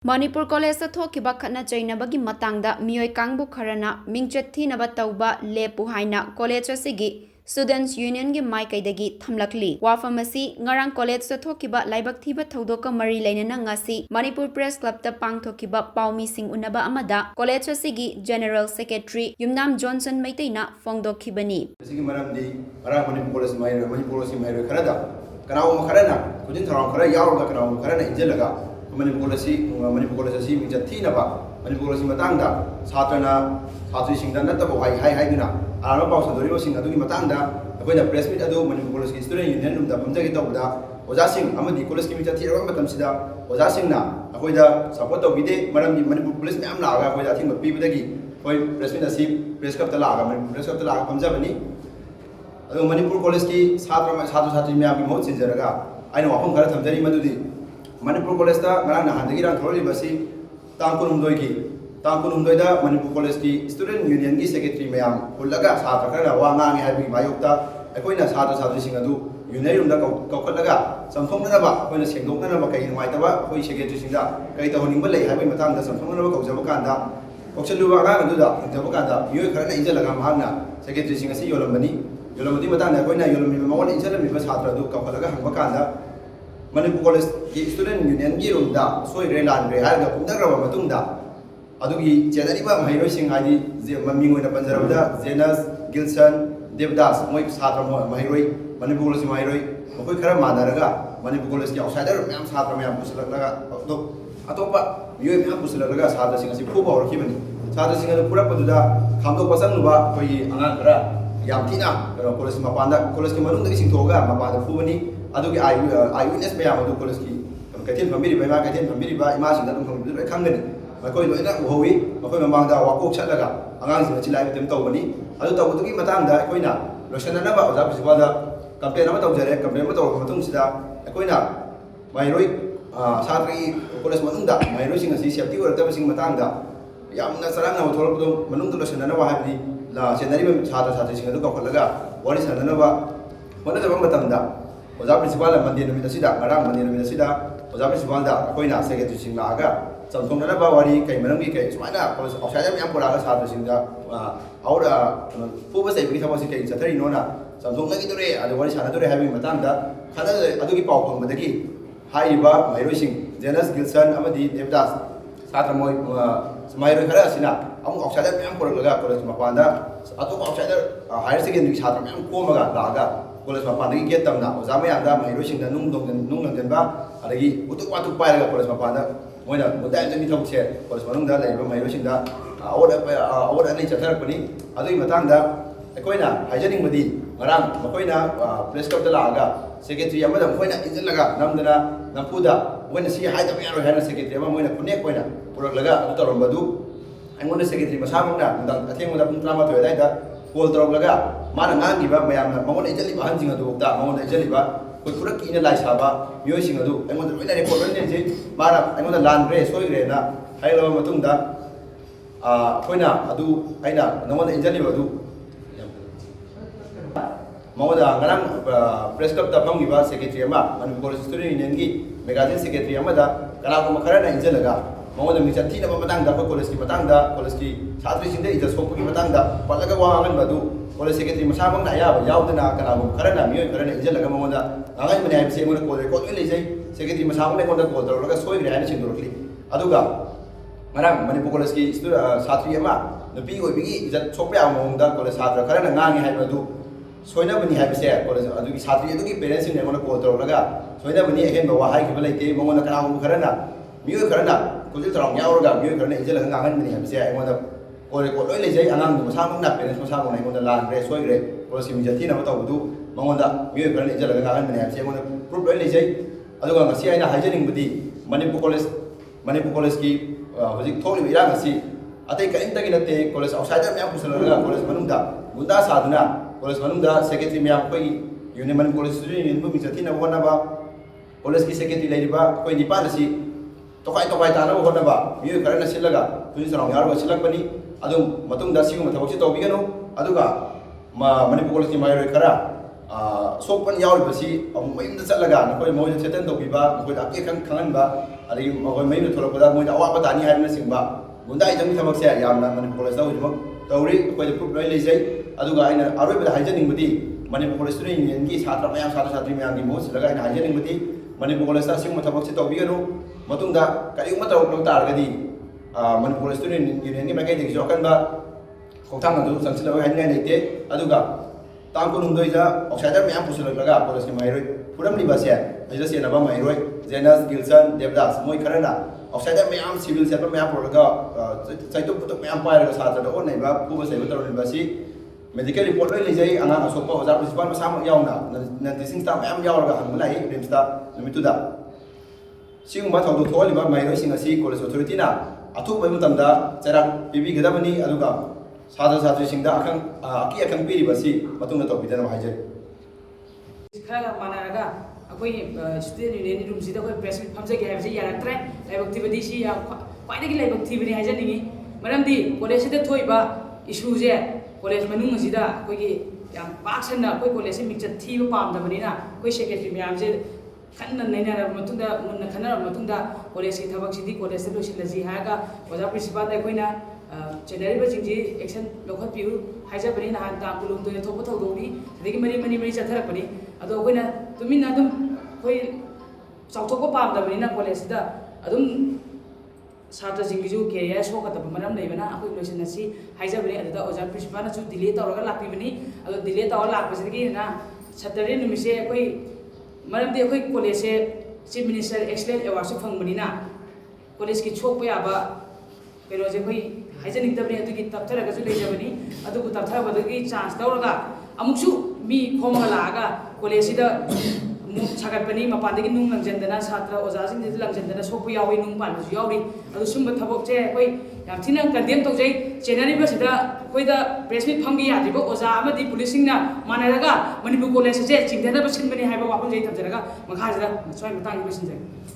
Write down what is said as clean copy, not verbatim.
Manipur College thokiba khana chainabagi matangda miyoi kangbu kharana mingchet thinaba tauba lepu haina college asigi Students Union gi maikaidagi thamlakli wafamasi ngarang college thokiba laibak thiba thaudoka mari lainana ngasi Manipur Press Club ta pangthokiba paumi sing unaba amada college asigi General Secretary Yumnam Johnson Maiteina fongdokhibani asigi maramdi ara Manipur College Manipur College kharada kanaw kharana kujin tharang khara yawda kanaw kharana injelaga Manipur College asi mingchat thinaba Manipur College matangda satri singda natabo hai duna arama paw sadori sing adugi matangda akoina press meet adu Manipur College student union room da pamjagi tawda oja sing amadi college ki mingchat thiraba matam sida oja singna akoida support tawbide maramdi Manipur Police ma'am laaga akoida thing pibudagi koi press meet asi press club ta laaga Manipur press club ta laaga pamjabani adu Manipur College ki satri ma'am ki mohot sinjaraga aina wafam khara thamjari madudi Manipur College ta ngarang nahandagi rang thori basi tangkun umdoi da Manipur College ki student union ki secretary mayam pullaga satra khara wangang hai bi mayokta akoina satri sing adu union room da kaukhatlaga samthongna ba akoina sengdokna ba kai mai ta ba koi secretary sing da kai ta honing ba lei hai bi matang da samthongna ba kaujaba kanda kaukchalu ba ga adu da jaba kanda yoi khara na injalaga mahagna secretary sing asi yolamani matang da akoina yolami mawon injalami ba satra adu kaukhatlaga hangba kanda Manipur College ki student union gi room da soi re lan re har ga kumdagraba matungda adugi chenariba mahairoi sing hadi maming oina panjarabda Zenas Gilson Devdas moi satra mahairoi Manipur College mahairoi mokoi khara manaraga Manipur College ki outsider myam satra myam puslaga to atopa yoi myam puslaga satra sing asi phuba orkhibani satra sing adu pura paduda khamdo pasang nuba koi angan khara yam thina college mapanda college ki manung dagi sing thoga mapanda phubani adugi eyewitness mayam adu college ki kaithen family ba kaithen family ba ima sing dum khangbi khangani makoi loina uhowi makoi mamangda wakok chatlaga angang sing chilai bitem tawbani adu tawbugi matangda koina losanana ba oja biswada campaign ama tawjare campaign ma tawba matung sida koina mairoi satri college manungda mairoi sing asi safety work ta sing matangda yamna sarangna thorapdo manungda losanana wa habdi la senari ba satri sing adu kakhalaga wari sanana ba wana jaba matamda oja principal mandi no midasida ngarang mandi no midasida oja principal da akoina secretary sing laaga samthongna ba wari kai marangi kai sumaina college outside am puraga satri sing da aura puba sai bi thamasi kai chathari nona samthongna gi dore adu wari sana dore habi matangda khana adugi paw phang madagi haiba mairoi sing Zenas Gilson amadi Devdas satra moi mairoi khara asina amu outside am puraga college mapanda atu outside higher secondary satra am komaga laaga college mapanda gi get tamna ojama yanda mairoi sing da nung langden ba adagi utuk watuk pairaga college mapanda moina mudai jami thokse college manungda laiba mairoi sing da award ani chatharakpani adui matangda akoina haijaning madi ngarang makoina press club da laaga secretary amada moina injalaga namdana nampuda moina si haida mayaro hana secretary ama moina kunek moina puraklaga adu tarombadu aingona secretary masamangna ndang athengda pung 13 daida call tawlaga mana ngangiba mayamna mangona ijaliba hanjing adu ta mangona ijaliba koi purak ina lai saba miyoi sing adu aingona loina record loina je mara aingona landre soigre na hailo matungda koina adu aina namona injaliba adu mangona ngarang press club ta phamgiba secretary ama Manipur College student union gi magazine secretary ama da kana ko makhara na injalaga mangona mi chathi na matangda ko college ki matangda college ki chhatri sing de ija sokki matangda palaga wa angan badu college secretary masamang na ayaba yaudana kana ko khara na miyoi khara na injalaga mangona angai mane ai se mona ko record le jai secretary masamang ne konda ko daraga soi gre ai sing dorkli aduga marang Manipur College ki chhatri ama nupi oi bigi ija chokpa amongda college chhatra khara na ngangi hai badu soina bani hai bise college adugi chhatri adugi parents ne mona ko daraga soina bani ehen ba wa hai ki balai te mangona kana ko khara na miyoi khara na kujil tarang yauraga miyoi khara na injalaga ngangan bani hai bise ai mona ko record loi le jai anang du masamang na parents masamang na mona lan re soi gre college mi jathi na ba tawdu mangona miyoi khara na injalaga ngangan bani hai bise mona proof loi le jai aduga ngasi aina haijaning budi Manipur College ki hojik tholi irang asi atai kainta gi nate college outsider myam pusalaga college manungda gunda saduna college manungda secretary myam koi union Manipur College student union bu mijathi na wona ba college ki secretary laiba koi nipa asi tokai ta na wona ba miyoi khara na silaga tuni sarang yar ba silak bani adum matungda sigu mathabak si tawbigano aduga Manipur College ki mairoi khara सोपन यावरीबसी मयूमदा चलगा नखोय मोय सेटन तौबीबा नखोय आके खंगनबा अदगी नखोय मयूम थोलपदा मोय अवाब तानी हायना Simba गुंडाई जंग थबकसे यामना Manipur college तौजमक तौरी अखोय proof लोय लेजै अदुगा आइना अरोयबदा हाइजनिंगबदी Manipur college student union की छात्र मयाम छात्र छात्री मयाम की मोह सिलगा आइना हाइजनिंगबदी मणिपुर कॉलेज ता सिंग थबकसे तौबिगनु मतुंगा करिउमा तौरक तारगदी मणिपुर कॉलेज स्टूडेंट यूनियन की माइकैदगी जोकनबा खोंथांग अदु संसिलवा हाइनाय लेते अदुगा तांग कुनुंदोइदा आउटसाइडर मैम पुसलगा कॉलेज की माइरोय फुरमलिबासे अजदा सेनबा माइरोय जेनस गिल्सन देवदास मोय खरना आउटसाइडर मैम सिविल सेट मैम पुरगा चाइतो पुतो मैम पायरगा साथदा ओनैबा पुबा सेबा तौरनिबासी मेडिकल रिपोर्ट लोय लेजै अना असोपा ओजा प्रिंसिपल मसाम यावना नटिसिंग स्टाफ मैम यावरगा हंगमलाई रिम्सता नमितुदा सिगुंबा थौदो थोलिबा माइरोय सिंग असि कॉलेज अथॉरिटी ना अथुबा मतमदा चरा पीबी गदबनी अदुगा साधु साधु सिंदा अखंग अकी अखंग पीरिबसी मतुंग तौबिदन हाइजै खरा मानारगा अखोई स्टूडेंट यूनियन रूम सिदा अखोई प्रेस मीट फमजगे हाइबसे यारक्त्रे लाइबक्तिबदी सि क्वाइदगी लाइबक्तिबनी हाइजनिंगी मरमदी कॉलेज सिदा थोइबा इशू जे कॉलेज मनुंग सिदा अखोई याम पाक्सना अखोई कॉलेज से मिक्चर थीबा पामदबनीना अखोई सेक्रेटरी मैम से खन्ना नैनार मतुंदा मुन्ना खन्ना मतुंदा कॉलेज की थबक सिदी कॉलेज से लोसिलजी हागा ओजा प्रिंसिपल अखोइना चेनरीब जिंजी एक्शन लौखत्पियु हाइजबनी नहान ताकुलुम तो थोप थौदोनी अदगी मरी चथरकबनी अदो अखोइना तुमिना अदुम अखोई चाउथोक पामदबनीना कॉलेज सिदा अदुम छात्र जिंगिजु कैरियर सोकतब मरम लेबना अखोई लोइसनसी हाइजबनी अददा ओजा प्रिंसिपल ना डिले तौरगा लाक्पिबनी अदो डिले तौर लाक्पसिदगी ना सैटरडे नुमिसे अखोई मरमदि अखोई कॉलेज से चीफ मिनिस्टर एक्सलेंट अवार्ड से फंगबनीना कॉलेज की छोप याबा कइरोजे अखोई हाइजनिंगदबनी अदुगी तपथरगजु लेजबनी अदुगु तपथरबदगी चांस तौरगा अमुकसु मी खोमगा लागा कॉलेज सिदा सागतपनी मपानदगी नुंग लंजनदना छात्र ओजासिंग दिद लंजनदना सोपु यावै नुंग पानबसु यावरी अदु सुंब थबकचे अखोई याम थिना कंडेम तौजै चेनरीब सिदा अखोइदा प्रेस मीट फंगी यादिबो ओजा अमदि पुलिसिंगना मानरगा मणिपुर कॉलेज से चिंधनब सिनबनी हाइबा वाफम जै थमजरगा मखासिदा सोय मतांग बिसिनजै